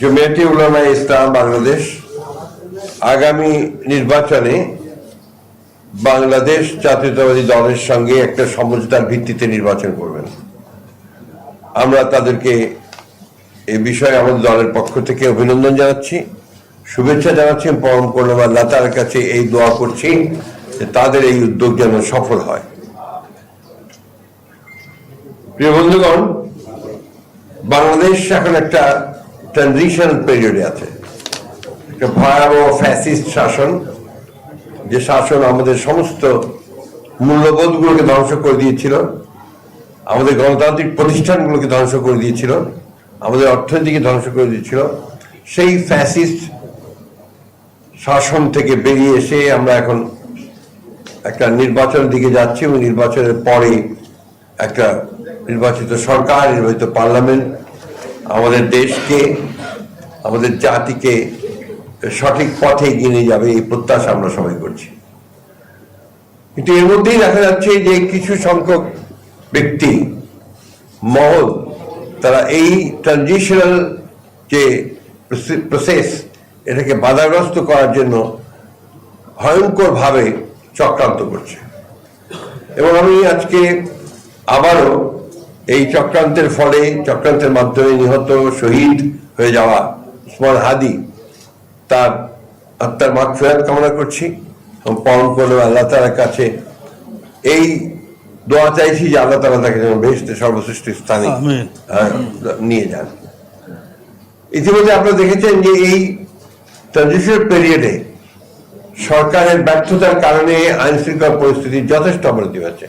জমিয়তে উলামায়ে ইসলাম বাংলাদেশ আগামী নির্বাচনে বাংলাদেশ জাতীয়তাবাদী দলের সঙ্গে একটা সমঝোতার ভিত্তিতে নির্বাচন করবেন। আমরা তাদেরকে এই বিষয়ে আমাদের দলের পক্ষ থেকে অভিনন্দন জানাচ্ছি, শুভেচ্ছা জানাচ্ছি, পরম করলাম আল্লাহ তাআলার কাছে এই দোয়া করছি যে তাদের এই উদ্যোগ যেন সফল হয়। প্রিয় বন্ধুগণ, বাংলাদেশ এখন একটা ট্রানজিশন পিরিয়ডে আছে, একটা ভয়াবহ ফ্যাসিস্ট শাসন, যে শাসন আমাদের সমস্ত মূল্যবোধগুলোকে ধ্বংস করে দিয়েছিল, আমাদের গণতান্ত্রিক প্রতিষ্ঠানগুলোকে ধ্বংস করে দিয়েছিল, আমাদের অর্থনীতিকে ধ্বংস করে দিয়েছিল। সেই ফ্যাসিস্ট শাসন থেকে বেরিয়ে এসে আমরা এখন একটা নির্বাচনের দিকে যাচ্ছি এবং নির্বাচনের পরে একটা নির্বাচিত সরকার, নির্বাচিত পার্লামেন্ট আমাদের দেশকে, আমাদের জাতিকে সঠিক পথে এগিয়ে নিয়ে যাবে, এই প্রত্যাশা আমরা সবাই করছি। কিন্তু এর মধ্যেই দেখা যাচ্ছে যে কিছু সংখ্যক ব্যক্তি মহল, তারা এই ট্রানজিশনাল যে প্রসেস, এটাকে বাধাগ্রস্ত করার জন্য ভয়ঙ্করভাবে চক্রান্ত করছে। এবং আমি আজকে আবারও এই চক্রান্তের ফলে, চক্রান্তের মাধ্যমে নিহত শহীদ হয়ে যাওয়া উসমান হাদি, তার আত্মার মাগফিরাত কামনা করছি এবং পরম করলাম আল্লাহ তাআলার কাছে এই দোয়া চাইছি যে আল্লাহ তাআলা তাকে যেন বেহেশতে সর্বশ্রেষ্ঠ স্থানে নিয়ে যান। ইতিমধ্যে আপনারা দেখেছেন যে এই ট্রানজিশনাল পিরিয়ডে সরকারের ব্যর্থতার কারণে আইন শৃঙ্খলা পরিস্থিতির যথেষ্ট অবনতি হয়েছে।